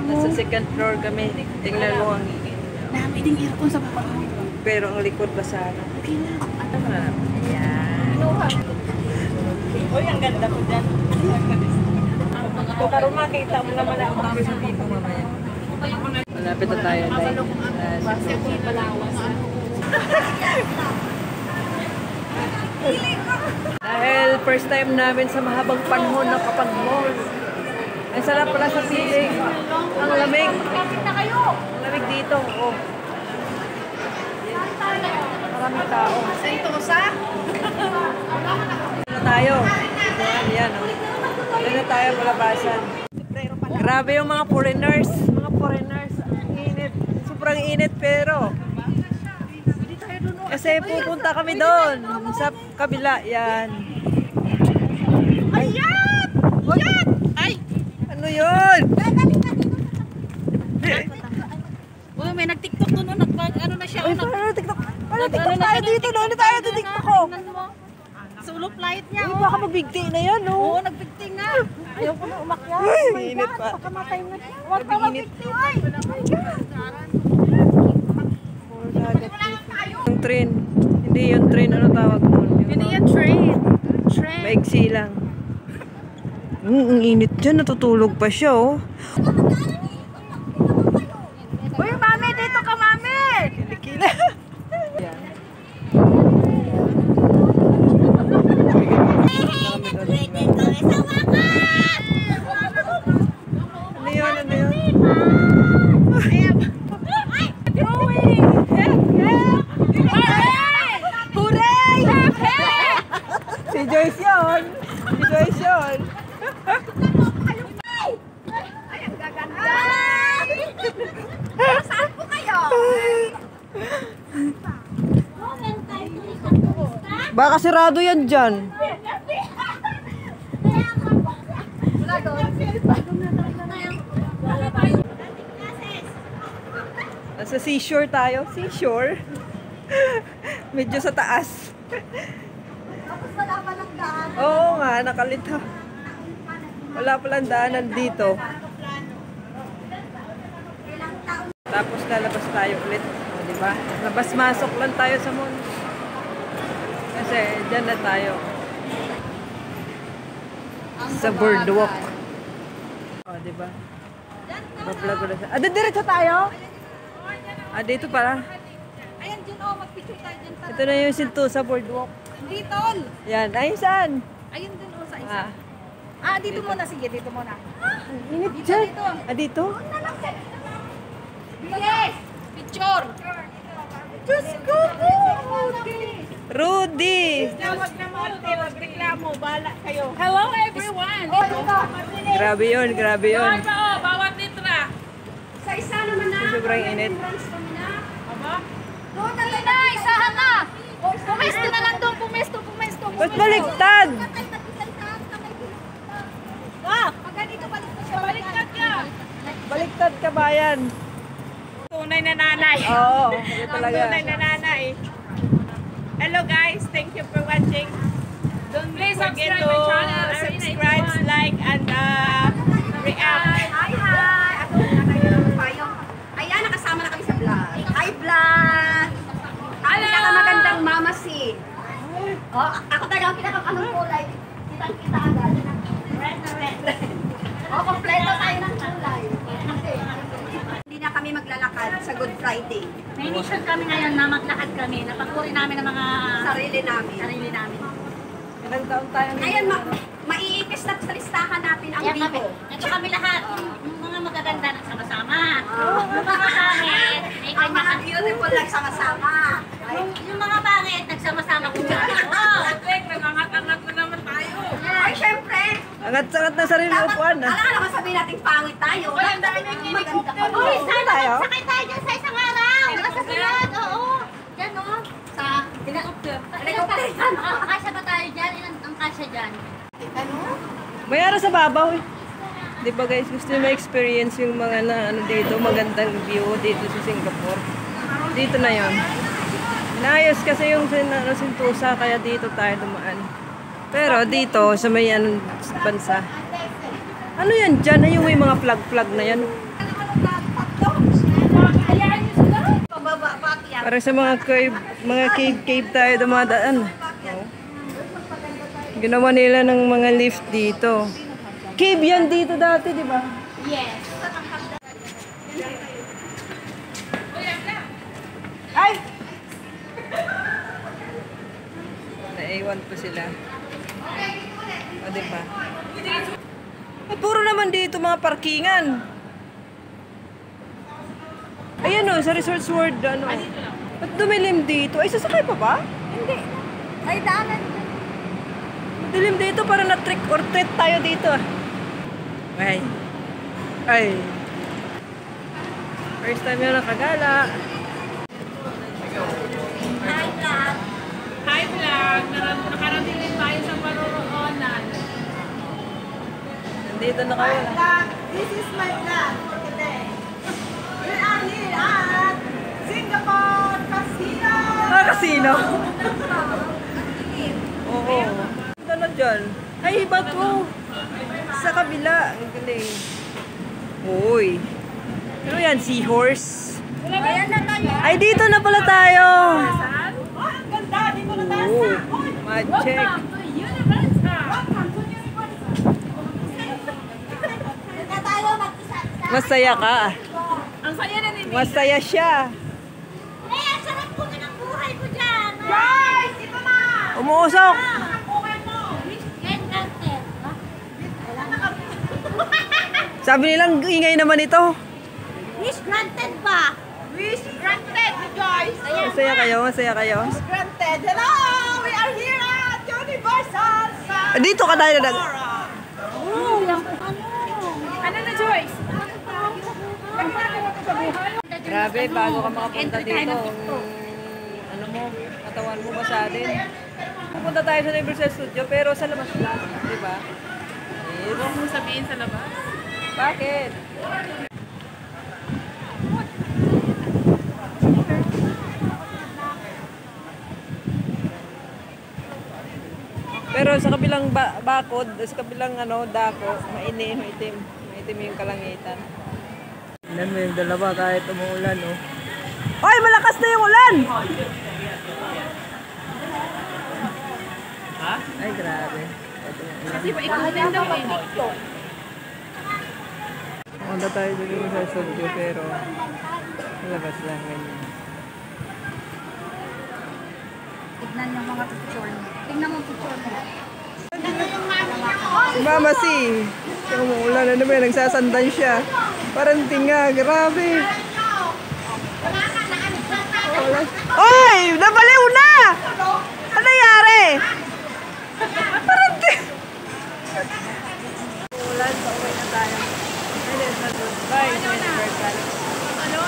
Nasa second floor kami. Tingnan mo ang ingin. Dami ding aircon sa baba. Pero ang likod basa na. Okay lang. Ayan. Uy, ang ganda mo dyan. Kung karoon makita mo naman ako sa dito mamaya. Malapit na tayo. Dahil first time namin sa mahabang panahon na kapag-mall. Ang sarap pala sa feeling. Ang lamig. Ang lamig dito. Oh. Maraming tao. Sentosa? Ano tayo? Yan, oh. Yan na tayo palabasan. Grabe yung mga foreigners. Mga foreigners. Ang init. Sobrang init pero. Kasi pupunta kami doon. Sa kabila. Yan. Ayan! Ayan! Ay! Ano yun? Uy, may nag-tiktok doon. Ano na siya? Ay, paano TikTok? Paano TikTok tayo dito? Ano tayo sa TikTok ko? Sa ulop light niya. Ay, baka mabigti na yan, no? Oo, nagbigti nga. Ayaw ko na umakyat. Ay, init pa. Pakamatay na siya. Huwag ka mabigti. Ay! Yung train. Hindi yung train. Ano tawag mo? Hindi yan train. Train. Maigsi lang. Ang init dyan. Natutulog pa siya, oh. Uy, mami! Dito ka, mami! Kilikila. Yan. Ano yun? Ano yun? Si Joyce yun. Si Joyce yun. Ay, ang gaganda! Saan po kayo? Baka sarado yan dyan. Nasa seashore tayo. Seashore? Medyo sa taas. Tapos wala pa ng daan. Oo nga, nakalita. Wala palang daanan dito. Tapos lalabas tayo ulit. O, diba? Labas-masok lang tayo sa mall. Kasi dyan na tayo. Sa boardwalk. O, diba? Bablog ulit. Ah, diretso tayo? Ah, dito pala. Ayan, dyan o. Mag-picture tayo dyan. Ito na yung Sentosa boardwalk. Dito. Yan. Ay, saan? Ayun dun o sa isa. Ah, Dito muna. Sige, dito muna. init dyan. Ah, dito? Yes! Picture! Diyos ko po! Rudy! Huwag na magreklamo. Bala kayo. Hello everyone! Grabe yun, grabe yun. Bawat litra. Sa isa naman na. Sobrang init. Aba? Doon na lang na! Isahan na! Pumesto na lang doon! Pumesto! Ba't baliktad? Ah! Pag ganito baliktad siya. Baliktad ka. Baliktad ka bayan. Tunay na nanay. Oo, yun talaga. Tunay na nanay. Hello guys, thank you for watching. Don't forget to subscribe, like, and react. Hi! Ako na kayo ng payong. Ayan, nakasama na kami sa vlog. Hi vlog! Ang pinakamagandang mama si. Oh, ako talaga ang pinakakanong kulay. Kitang-kita agad. Red na red. Oh, kompleto tayo ng kulay. Hindi na kami maglalakad sa Good Friday. May mission kami ngayon na maglakad kami. Napagpuri namin ng mga Sarili namin. sarili namin. Ilang taon tayo Ngayon, maiipis na sa listahan natin ang Kaya kami, bibo. ito kami lahat. Yung mga magaganda nagsama-sama. Yung mga pangit, may Ang mga kanya-kanya. beautiful nagsama-sama. Yung mga pangit, nagsama-sama kung gano'n. Nangangat-angat na naman tayo. Ay, syempre, Angat-angat na sarili dapat, upuan ah. alam naman sabihin natin pangit tayo. Dapat maganda pa. Uy, sana tayo? magsakay tayo dyan sa isang araw. Sa sunod, oo. Dyan o. Sa Helicopter. Helicopter. Kasya ba tayo dyan? Ilan ang kasya dyan? ano? May ara sa babaw eh. Di ba guys, gusto nyo ma-experience yung mga na, ano dito, magandang view dito sa Singapore. Dito na yon. Naayos kasi yung Sentosa, kaya dito tayo dumaan. Pero dito, sa may bansa. Ano yan dyan? Yung may mga flag-flag na yan. Parang sa mga cave tayo dumadaan. Oh. Ginawa nila ng mga lift dito. Cave yan dito dati, di ba? Yes. Ay! Naiwan pa sila. O, di ba? Puro naman dito mga parkingan. Ayan o, sa Resorts World, ano. Ba't dumilim dito? Ay, sasakay pa ba? Hindi. Ay, daanan. Dilim dito para na-trick or treat tayo dito. Ay. Ay. First time yun nakagala. Hi, vlog. Hi vlog! Nakarating din tayo sa Maroroonan. Nandito na kayo. This is my vlog for today. We are here at Singapore Casino. Ah, casino? Oo. Ito na dyan. Ay, iba to. Sa kabila. Ang galing. Uy. Ano yan? Seahorse? Ayan na tayo. Ay, dito na pala tayo. Saan? Oh, ang ganda. Dito na tayo. Oo. Mag-check. Welcome to Universal! Welcome to Universal. Dito tayo mag-isa-isa. Masaya ka. Ang saya na ni Masaya siya. Eh, ang sarap po ng buhay ko dyan. Guys, ito na. Umuusok. Okay mo. Get content. Sabi nilang ingay naman ito. Wish granted ba? Wish granted, guys. Masaya kayo, masaya kayo. Granted. Hello, we are here at Universal. Dito ka tayo na. Ano na, Joyce? Grabe, bago ka makapunta dito, ano mo, katawan mo basa din. Pupunta tayo sa Universal Studio, pero sa labas lang, di ba? Yes. Huwag mo sabihin sa labas. Bakit? Pero sa kabilang bakod, sa kabilang dako, maitim yung kalangitan. Tignan mo yung dalawa kahit umuulan, oh. Hoy, malakas na yung ulan! Ha? Ay, grabe. Kasi pa ikutin daw eh. Punta tayo dito sa studio, pero labas lang ganyan. Tignan yung mga picture. Tignan mo picture mo. Si Mama si, umuulan, ano ba yun, nagsasandan siya. Parang tinga, grabe. Oy! Nabaliw na! Ano nangyari? Parang umuulan, pauwi na tayo. Bye, Universal. Ano?